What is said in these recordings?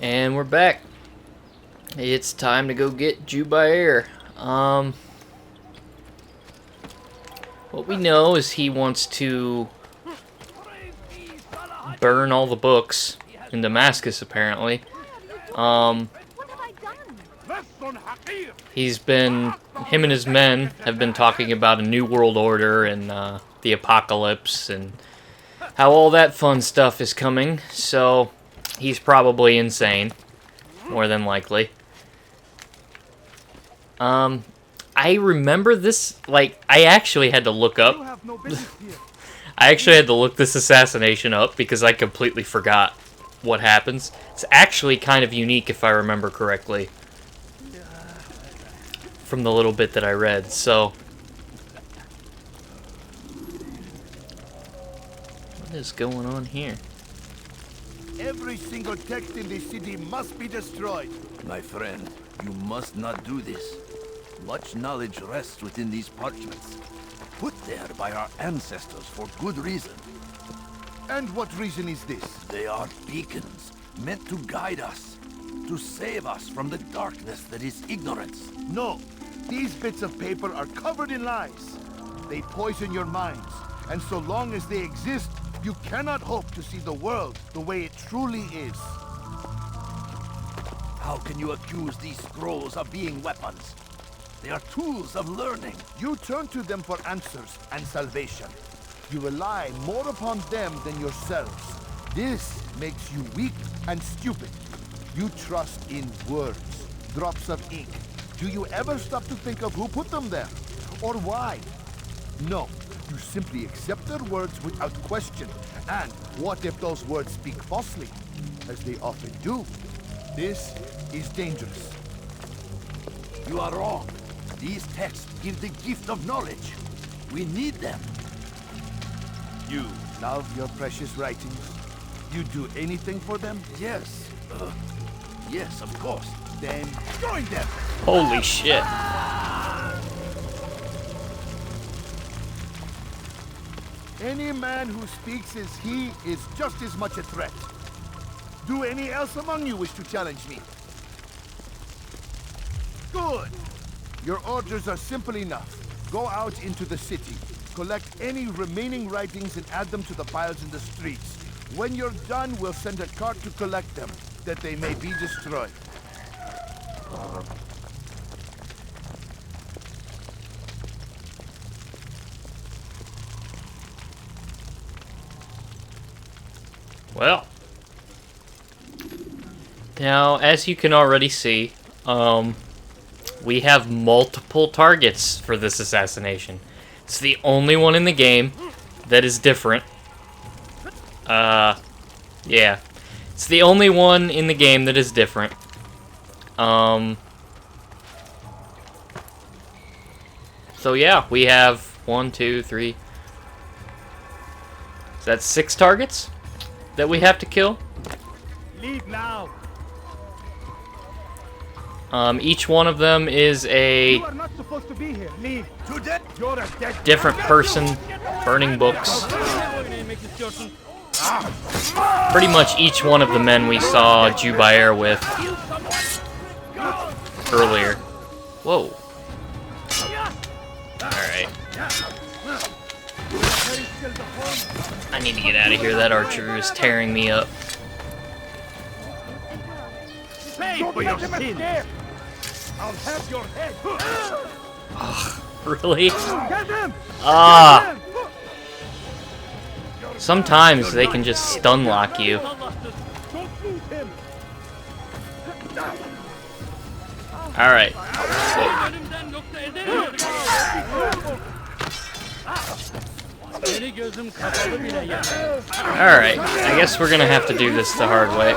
And we're back. It's time to go get Jubair. What we know is he wants to burn all the books in Damascus, apparently. Him and his men have been talking about a new world order and the apocalypse and how all that fun stuff is coming, so he's probably insane, more than likely. I remember this, like, I actually had to look up. I actually had to look this assassination up because I completely forgot what happens. It's actually kind of unique if I remember correctly from the little bit that I read, so what is going on here? Every single text in this city must be destroyed. My friend, you must not do this. Much knowledge rests within these parchments, put there by our ancestors for good reason. And what reason is this? They are beacons, meant to guide us, to save us from the darkness that is ignorance. No, these bits of paper are covered in lies. They poison your minds, and so long as they exist, you cannot hope to see the world the way it truly is. How can you accuse these scrolls of being weapons? They are tools of learning. You turn to them for answers and salvation. You rely more upon them than yourselves. This makes you weak and stupid. You trust in words, drops of ink. Do you ever stop to think of who put them there? Or why? No, you simply accept their words without question. And what if those words speak falsely? As they often do. This is dangerous. You are wrong. These texts give the gift of knowledge. We need them. You love your precious writings? You do anything for them? Yes. Yes, of course. Then join them! Holy shit. Any man who speaks as he is just as much a threat. Do any else among you wish to challenge me? Good! Your orders are simple enough. Go out into the city, collect any remaining writings and add them to the piles in the streets. When you're done, we'll send a cart to collect them, that they may be destroyed. Well, now, as you can already see, we have multiple targets for this assassination. It's the only one in the game that is different. Yeah. It's the only one in the game that is different. So yeah, we have 1, 2, 3. Is that 6 targets that we have to kill? Leave now! Each one of them is a You are not supposed to be here. Leave. You're a dead different person burning books. Pretty much each one of the men we saw Jubair with earlier. Whoa. Alright. I need to get out of here. That archer is tearing me up. Pay for your sins. I'll have your head. Really? Get him! Ah. Sometimes they can just stun lock you. Alright. Alright, I guess we're gonna have to do this the hard way.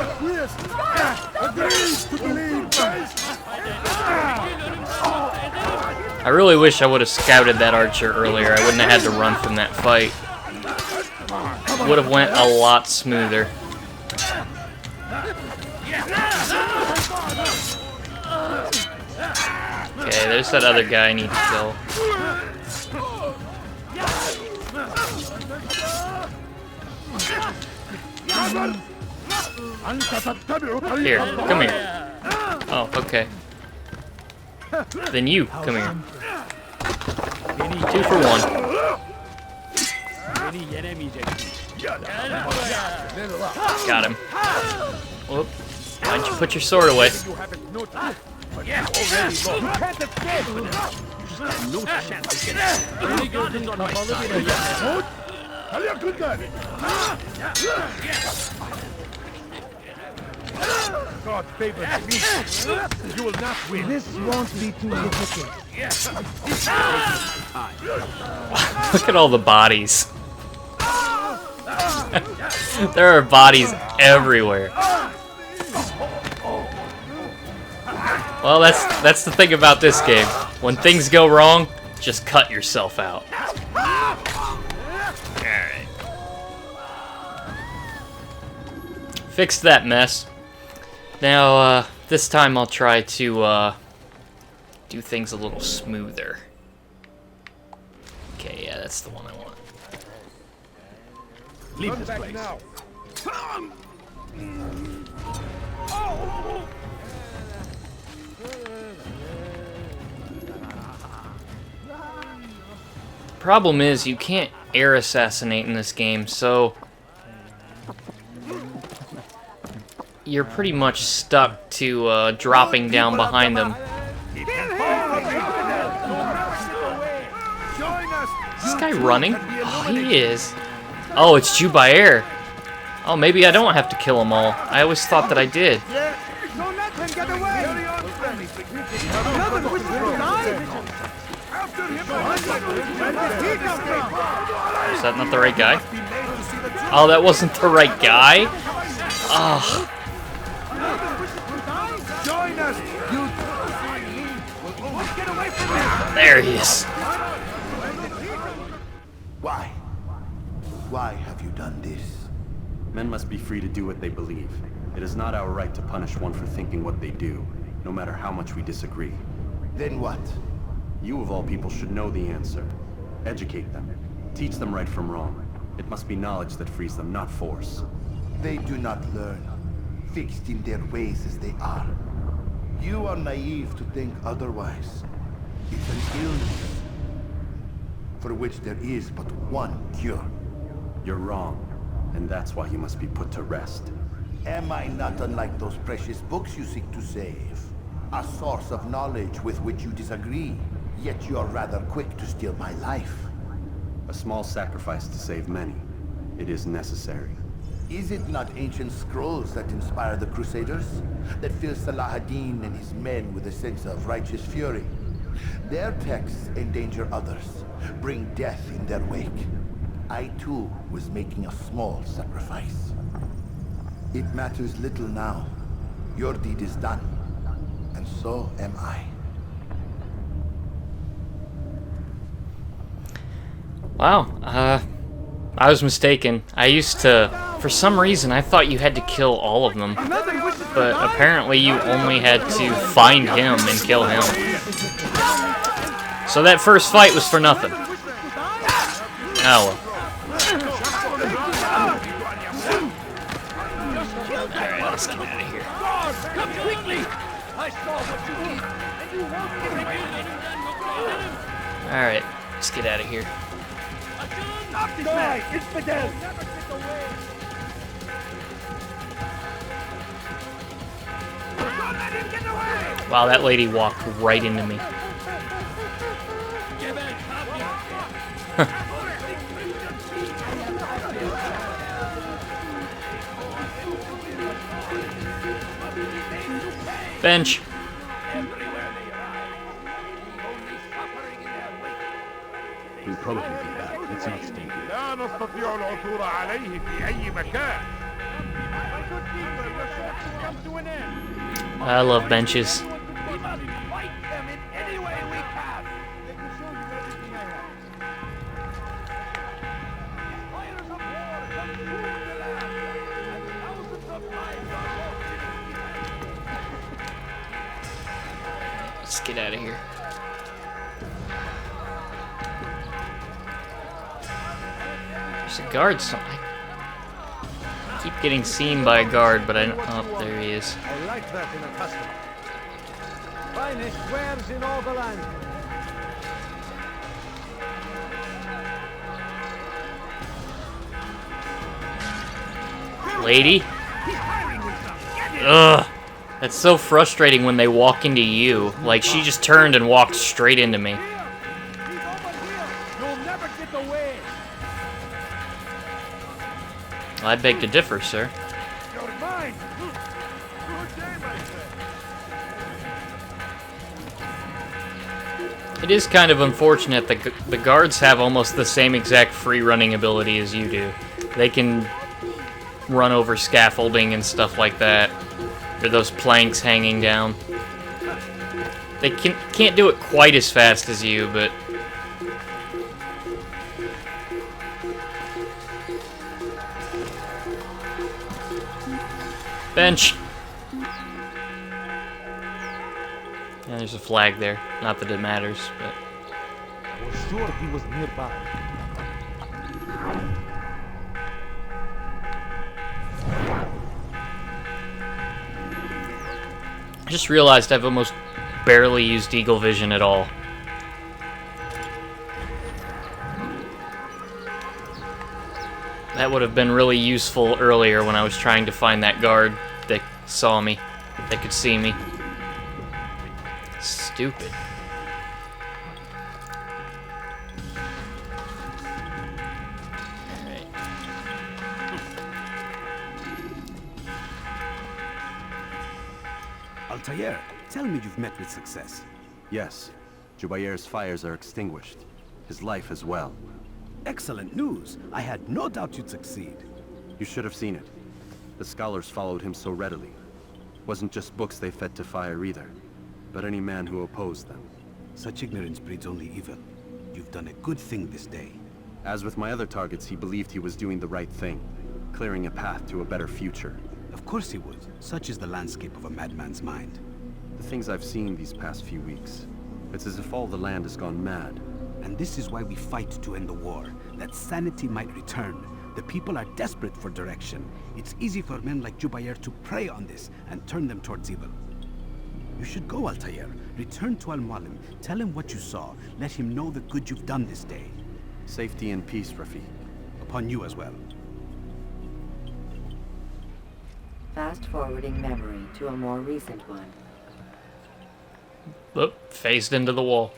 I really wish I would have scouted that archer earlier. I wouldn't have had to run from that fight. Would have went a lot smoother. Okay, there's that other guy I need to kill. Here, come here. Oh, okay. Then you, come here. 2 for 1. Got him. Whoop. Why'd you put your sword away? God favors me. You will not win. This won't be too difficult. Look at all the bodies. There are bodies everywhere. Well, that's the thing about this game. When things go wrong, just cut yourself out. Alright. Fixed that mess. Now, this time I'll try to do things a little smoother. Okay, yeah, that's the one I want. Leave this place. Now. Problem is, you can't air assassinate in this game, so you're pretty much stuck to dropping down behind them. Is this guy running? Oh, he is. Oh, it's Jubair. Oh, maybe I don't have to kill them all. I always thought that I did. Don't let him get away! Is that not the right guy? Oh, that wasn't the right guy? Oh. There he is. Why? Why have you done this? Men must be free to do what they believe. It is not our right to punish one for thinking what they do, no matter how much we disagree. Then what? You of all people should know the answer. Educate them. Teach them right from wrong. It must be knowledge that frees them, not force. They do not learn, fixed in their ways as they are. You are naive to think otherwise. It's an illness for which there is but one cure. You're wrong, and that's why you must be put to rest. Am I not unlike those precious books you seek to save? A source of knowledge with which you disagree, yet you are rather quick to steal my life. A small sacrifice to save many. It is necessary. Is it not ancient scrolls that inspire the Crusaders? That fill Salah ad-Din and his men with a sense of righteous fury? Their texts endanger others, bring death in their wake. I too was making a small sacrifice. It matters little now. Your deed is done, and so am I. Wow, I was mistaken. I used to, for some reason, I thought you had to kill all of them. But apparently you only had to find him and kill him. So that first fight was for nothing. Oh well. Alright, let's get out of here. Come quickly! Alright, let's get out of here. Die, infidel! Wow, that lady walked right into me. Bench. We'll probably be back. Let's not stay here. لا نستطيع العثور عليه في أي مكان. I love benches. Let's get out of here. There's a guard somewhere. keep getting seen by a guard, but I don't... Oh, there he is. I like that in a customer. Finest wares in all the land. Lady? Ugh. That's so frustrating when they walk into you. Like, she just turned and walked straight into me. He's over here. You'll never get away. I beg to differ, sir. You're mine. It is kind of unfortunate that the guards have almost the same exact free running ability as you do. They can run over scaffolding and stuff like that. Or those planks hanging down. They can't do it quite as fast as you, but... Bench! Yeah, there's a flag there. Not that it matters, but... I was sure he was nearby. I just realized I've almost barely used Eagle Vision at all. That would have been really useful earlier when I was trying to find that guard that saw me, that could see me. Stupid. Alright. Altair, tell me you've met with success. Yes. Jubair's fires are extinguished. His life as well. Excellent news. I had no doubt you'd succeed. You should have seen it. The scholars followed him so readily. Wasn't just books they fed to fire either, but any man who opposed them. Such ignorance breeds only evil. You've done a good thing this day. As with my other targets, he believed he was doing the right thing, clearing a path to a better future. Of course he would. Such is the landscape of a madman's mind. The things I've seen these past few weeks, it's as if all the land has gone mad. And this is why we fight to end the war, that sanity might return. The people are desperate for direction. It's easy for men like Jubair to prey on this and turn them towards evil. You should go, Altair. Return to Al-Mualim. Tell him what you saw. Let him know the good you've done this day. Safety and peace, Rafiq. Upon you as well. Fast-forwarding memory to a more recent one. Oop, phased into the wall.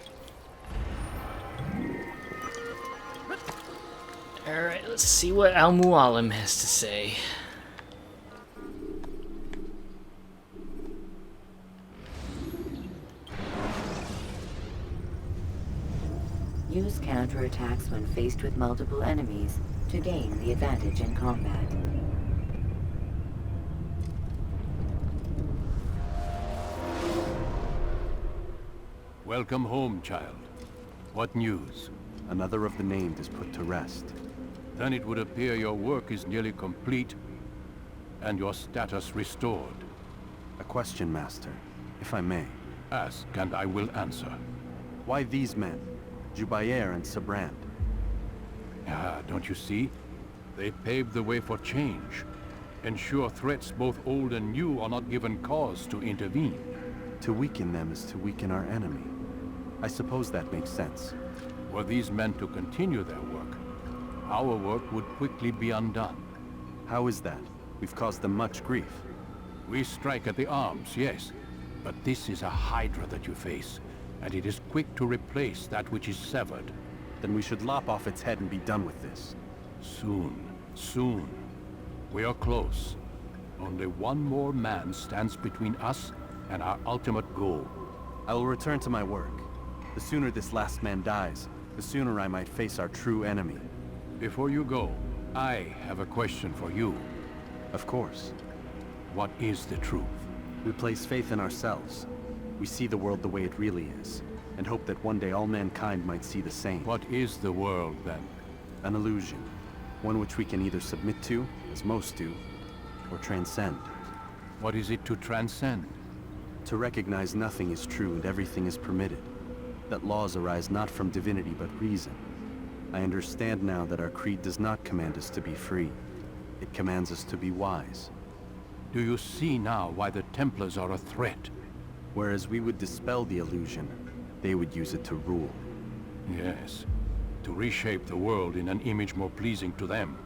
Alright, let's see what Al-Mualim has to say. Use counterattacks when faced with multiple enemies to gain the advantage in combat. Welcome home, child. What news? Another of the named is put to rest. Then it would appear your work is nearly complete and your status restored. A question, Master, if I may. Ask and I will answer. Why these men? Jubair and Sabrand. Ah, don't you see? They paved the way for change. Ensure threats both old and new are not given cause to intervene. To weaken them is to weaken our enemy. I suppose that makes sense. Were these men to continue their work, our work would quickly be undone. How is that? We've caused them much grief. We strike at the arms, yes. But this is a hydra that you face, and it is quick to replace that which is severed. Then we should lop off its head and be done with this. Soon, soon. We are close. Only one more man stands between us and our ultimate goal. I will return to my work. The sooner this last man dies, the sooner I might face our true enemy. Before you go, I have a question for you. Of course. What is the truth? We place faith in ourselves. We see the world the way it really is, and hope that one day all mankind might see the same. What is the world, then? An illusion. One which we can either submit to, as most do, or transcend. What is it to transcend? To recognize nothing is true and everything is permitted. That laws arise not from divinity but reason. I understand now that our creed does not command us to be free. It commands us to be wise. Do you see now why the Templars are a threat? Whereas we would dispel the illusion, they would use it to rule. Yes, to reshape the world in an image more pleasing to them.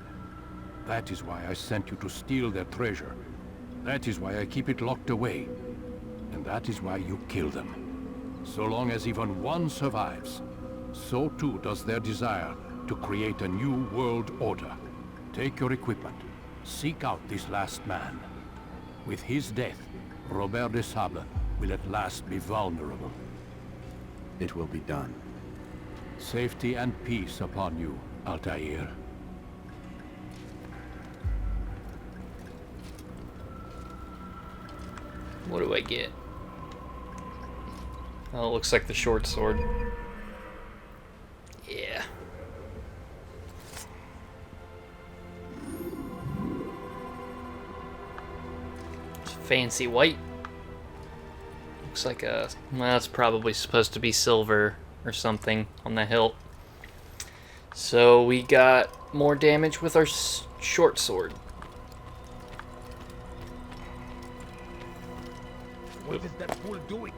That is why I sent you to steal their treasure. That is why I keep it locked away. And that is why you kill them. So long as even one survives, so too does their desire to create a new world order. Take your equipment. Seek out this last man. With his death, Robert de Sable will at last be vulnerable. It will be done. Safety and peace upon you, Altair. What do I get? Oh, it looks like the short sword. Yeah. It's fancy white. Looks like a... well, it's probably supposed to be silver or something on the hilt. So we got more damage with our short sword. What is that fool doing?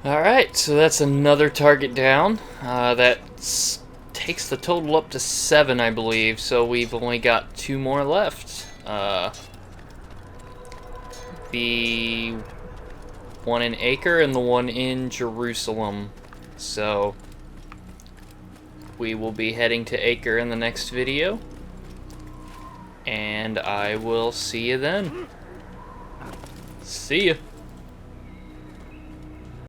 Alright, so that's another target down. That takes the total up to 7, I believe. So we've only got 2 more left. The one in Acre and the one in Jerusalem. So we will be heading to Acre in the next video. And I will see you then. See ya.